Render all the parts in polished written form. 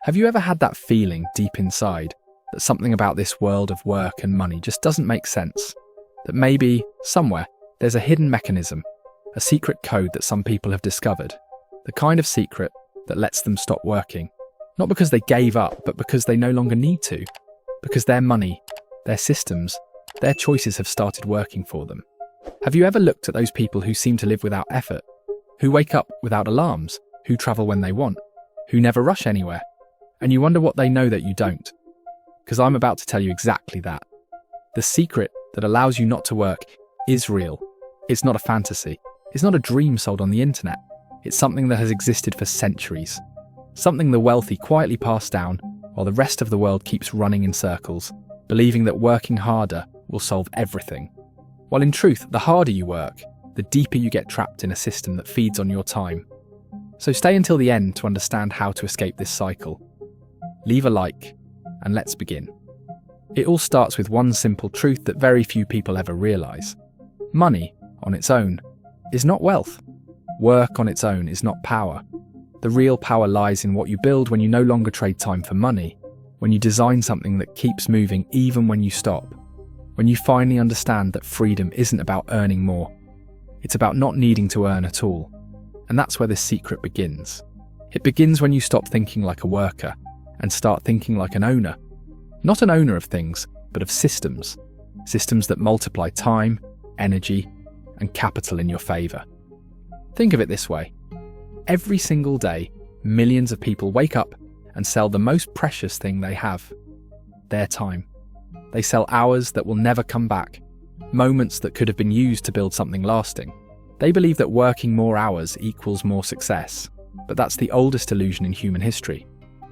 Have you ever had that feeling deep inside that something about this world of work and money just doesn't make sense? That maybe, somewhere, there's a hidden mechanism, a secret code that some people have discovered, the kind of secret that lets them stop working, not because they gave up, but because they no longer need to, because their money, their systems, their choices have started working for them. Have you ever looked at those people who seem to live without effort, who wake up without alarms, who travel when they want, who never rush anywhere, and you wonder what they know that you don't? Because I'm about to tell you exactly that. The secret that allows you not to work is real. It's not a fantasy. It's not a dream sold on the internet. It's something that has existed for centuries. Something the wealthy quietly pass down while the rest of the world keeps running in circles, believing that working harder will solve everything. While in truth, the harder you work, the deeper you get trapped in a system that feeds on your time. So stay until the end to understand how to escape this cycle. Leave a like, and let's begin. It all starts with one simple truth that very few people ever realise. Money, on its own, is not wealth. Work on its own is not power. The real power lies in what you build when you no longer trade time for money, when you design something that keeps moving even when you stop, when you finally understand that freedom isn't about earning more. It's about not needing to earn at all. And that's where this secret begins. It begins when you stop thinking like a worker and start thinking like an owner. Not an owner of things, but of systems. Systems that multiply time, energy, and capital in your favour. Think of it this way. Every single day, millions of people wake up and sell the most precious thing they have, their time. They sell hours that will never come back, moments that could have been used to build something lasting. They believe that working more hours equals more success, but that's the oldest illusion in human history.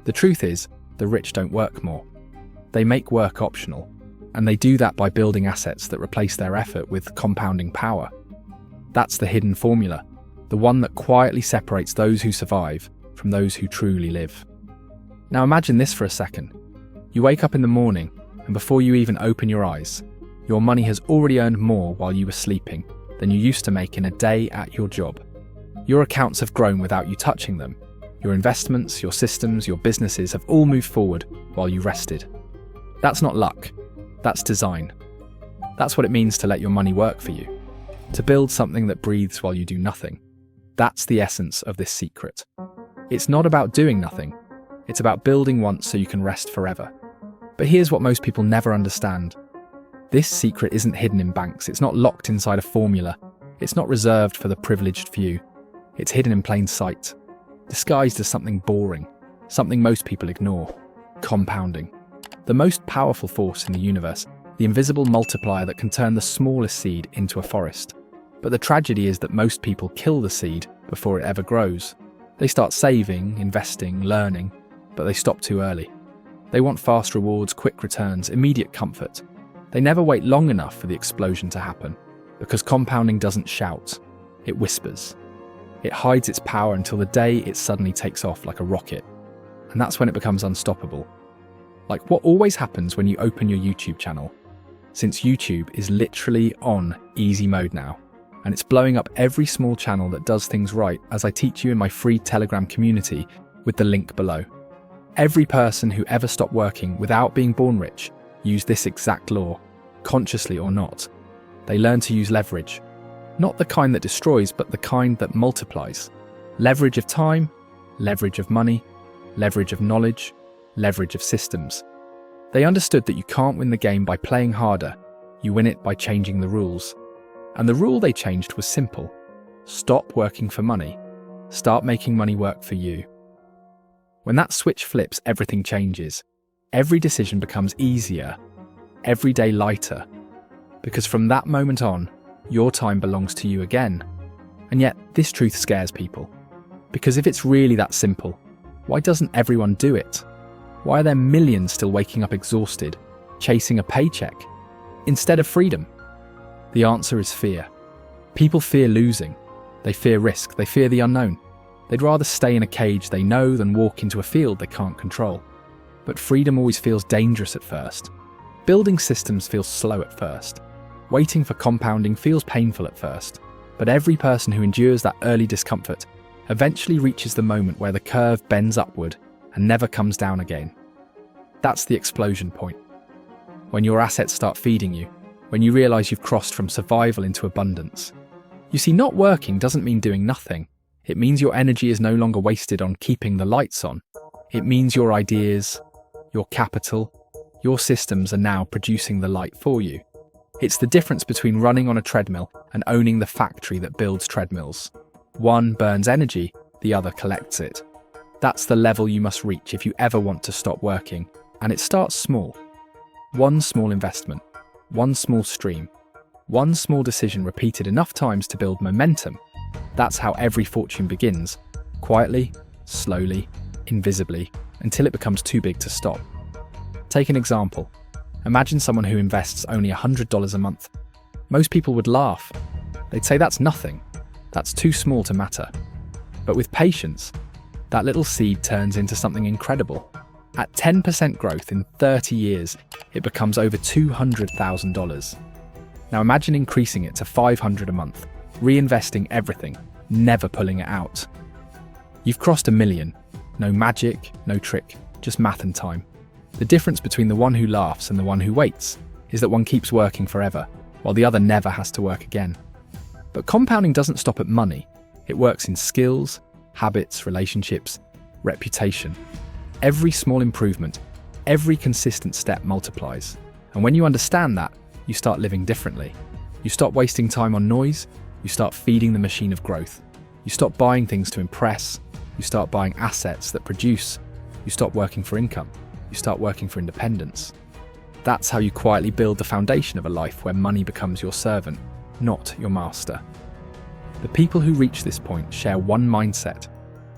The truth is, the rich don't work more. They make work optional, and they do that by building assets that replace their effort with compounding power. That's the hidden formula, the one that quietly separates those who survive from those who truly live. Now imagine this for a second. You wake up in the morning, and before you even open your eyes, your money has already earned more while you were sleeping than you used to make in a day at your job. Your accounts have grown without you touching them. Your investments, your systems, your businesses have all moved forward while you rested. That's not luck. That's design. That's what it means to let your money work for you. To build something that breathes while you do nothing. That's the essence of this secret. It's not about doing nothing. It's about building once so you can rest forever. But here's what most people never understand. This secret isn't hidden in banks. It's not locked inside a formula. It's not reserved for the privileged few. It's hidden in plain sight, disguised as something boring, something most people ignore: compounding. The most powerful force in the universe, the invisible multiplier that can turn the smallest seed into a forest. But the tragedy is that most people kill the seed before it ever grows. They start saving, investing, learning, but they stop too early. They want fast rewards, quick returns, immediate comfort. They never wait long enough for the explosion to happen, because compounding doesn't shout, it whispers. It hides its power until the day it suddenly takes off like a rocket. And that's when it becomes unstoppable. Like what always happens when you open your YouTube channel. Since YouTube is literally on easy mode now, and it's blowing up every small channel that does things right, as I teach you in my free Telegram community with the link below. Every person who ever stopped working without being born rich used this exact law, consciously or not. They learn to use leverage. Not the kind that destroys, but the kind that multiplies. Leverage of time, leverage of money, leverage of knowledge, leverage of systems. They understood that you can't win the game by playing harder, you win it by changing the rules. And the rule they changed was simple. Stop working for money. Start making money work for you. When that switch flips, everything changes. Every decision becomes easier, every day lighter. Because from that moment on, your time belongs to you again. And yet, this truth scares people. Because if it's really that simple, why doesn't everyone do it? Why are there millions still waking up exhausted, chasing a paycheck, instead of freedom? The answer is fear. People fear losing. They fear risk. They fear the unknown. They'd rather stay in a cage they know than walk into a field they can't control. But freedom always feels dangerous at first. Building systems feels slow at first. Waiting for compounding feels painful at first. But every person who endures that early discomfort eventually reaches the moment where the curve bends upward and never comes down again. That's the explosion point. When your assets start feeding you, when you realize you've crossed from survival into abundance. You see, not working doesn't mean doing nothing. It means your energy is no longer wasted on keeping the lights on. It means your ideas, your capital, your systems are now producing the light for you. It's the difference between running on a treadmill and owning the factory that builds treadmills. One burns energy, the other collects it. That's the level you must reach if you ever want to stop working, and it starts small. One small investment, one small stream, one small decision repeated enough times to build momentum. That's how every fortune begins, quietly, slowly, invisibly, until it becomes too big to stop. Take an example. Imagine someone who invests only $100 a month. Most people would laugh. They'd say that's nothing. That's too small to matter. But with patience, that little seed turns into something incredible. At 10% growth in 30 years, it becomes over $200,000. Now imagine increasing it to $500 a month, reinvesting everything, never pulling it out. You've crossed $1 million. No magic, no trick, just math and time. The difference between the one who laughs and the one who waits is that one keeps working forever, while the other never has to work again. But compounding doesn't stop at money. It works in skills, habits, relationships, reputation. Every small improvement, every consistent step multiplies. And when you understand that, you start living differently. You stop wasting time on noise, you start feeding the machine of growth. You stop buying things to impress, you start buying assets that produce. You stop working for income, you start working for independence. That's how you quietly build the foundation of a life where money becomes your servant, not your master. The people who reach this point share one mindset.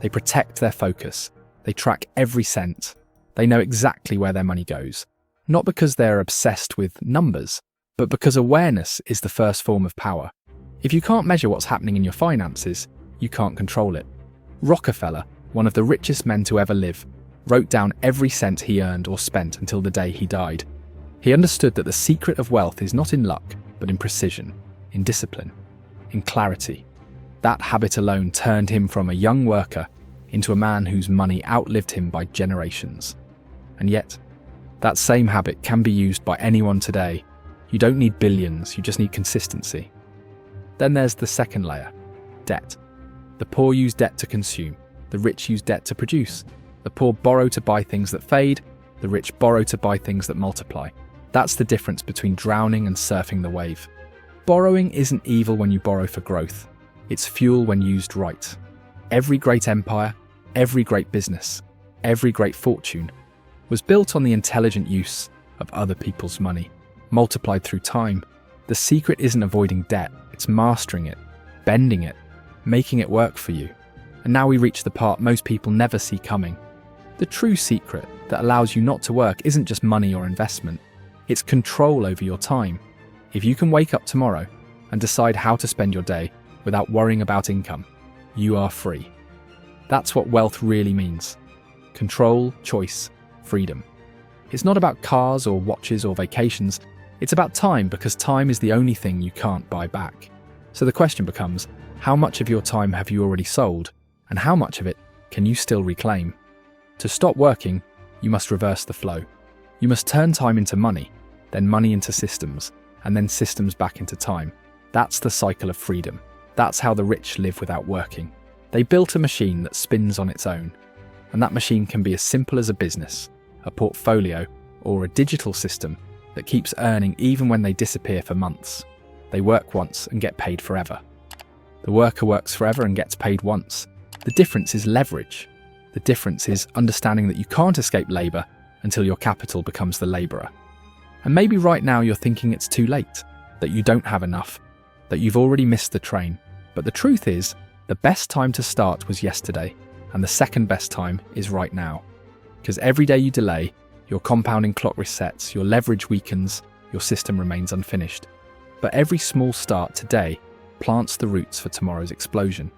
They protect their focus. They track every cent. They know exactly where their money goes. Not because they're obsessed with numbers, but because awareness is the first form of power. If you can't measure what's happening in your finances, you can't control it. Rockefeller, one of the richest men to ever live, wrote down every cent he earned or spent until the day he died. He understood that the secret of wealth is not in luck, but in precision, in discipline, in clarity. That habit alone turned him from a young worker into a man whose money outlived him by generations. And yet, that same habit can be used by anyone today. You don't need billions, you just need consistency. Then there's the second layer, debt. The poor use debt to consume, the rich use debt to produce. The poor borrow to buy things that fade, the rich borrow to buy things that multiply. That's the difference between drowning and surfing the wave. Borrowing isn't evil when you borrow for growth. It's fuel when used right. Every great empire, every great business, every great fortune was built on the intelligent use of other people's money, multiplied through time. The secret isn't avoiding debt, it's mastering it, bending it, making it work for you. And now we reach the part most people never see coming. The true secret that allows you not to work isn't just money or investment, it's control over your time. If you can wake up tomorrow and decide how to spend your day without worrying about income, you are free. That's what wealth really means. Control, choice, freedom. It's not about cars or watches or vacations, it's about time, because time is the only thing you can't buy back. So the question becomes, how much of your time have you already sold, and how much of it can you still reclaim? To stop working, you must reverse the flow. You must turn time into money, then money into systems, and then systems back into time. That's the cycle of freedom. That's how the rich live without working. They built a machine that spins on its own, and that machine can be as simple as a business, a portfolio, or a digital system that keeps earning even when they disappear for months. They work once and get paid forever. The worker works forever and gets paid once. The difference is leverage. The difference is understanding that you can't escape labour until your capital becomes the labourer. And maybe right now you're thinking it's too late, that you don't have enough, that you've already missed the train. But the truth is, the best time to start was yesterday, and the second best time is right now. Because every day you delay, your compounding clock resets, your leverage weakens, your system remains unfinished. But every small start today plants the roots for tomorrow's explosion.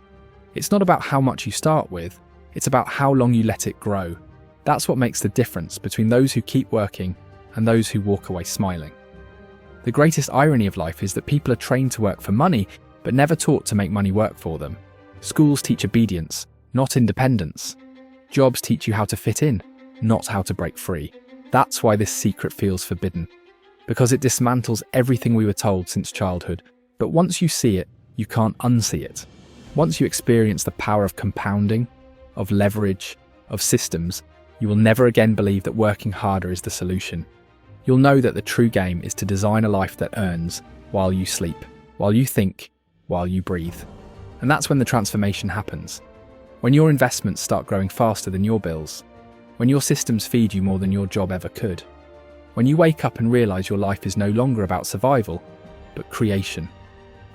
It's not about how much you start with, it's about how long you let it grow. That's what makes the difference between those who keep working and those who walk away smiling. The greatest irony of life is that people are trained to work for money, but never taught to make money work for them. Schools teach obedience, not independence. Jobs teach you how to fit in, not how to break free. That's why this secret feels forbidden, because it dismantles everything we were told since childhood. But once you see it, you can't unsee it. Once you experience the power of compounding, of leverage, of systems, you will never again believe that working harder is the solution. You'll know that the true game is to design a life that earns while you sleep, while you think, while you breathe. And that's when the transformation happens. When your investments start growing faster than your bills. When your systems feed you more than your job ever could. When you wake up and realize your life is no longer about survival, but creation.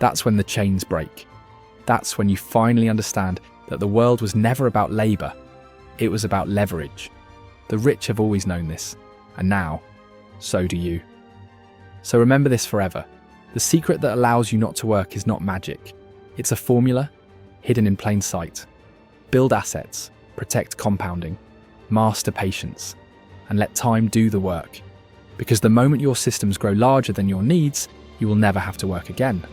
That's when the chains break. That's when you finally understand that the world was never about labor. It was about leverage. The rich have always known this, and now, so do you. So remember this forever. The secret that allows you not to work is not magic. It's a formula, hidden in plain sight. Build assets, protect compounding, master patience, and let time do the work. Because the moment your systems grow larger than your needs, you will never have to work again.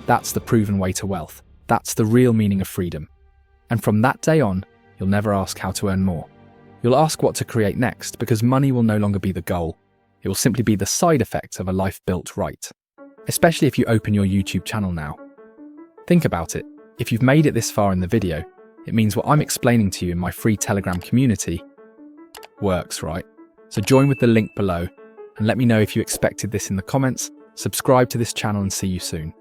That's the proven way to wealth. That's the real meaning of freedom. And from that day on, you'll never ask how to earn more. You'll ask what to create next, because money will no longer be the goal. It will simply be the side effect of a life built right. Especially if you open your YouTube channel now. Think about it. If you've made it this far in the video, it means what I'm explaining to you in my free Telegram community works, right? So join with the link below and let me know if you expected this in the comments. Subscribe to this channel and see you soon.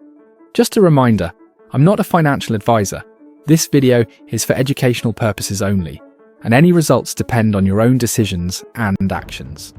Just a reminder, I'm not a financial advisor. This video is for educational purposes only, and any results depend on your own decisions and actions.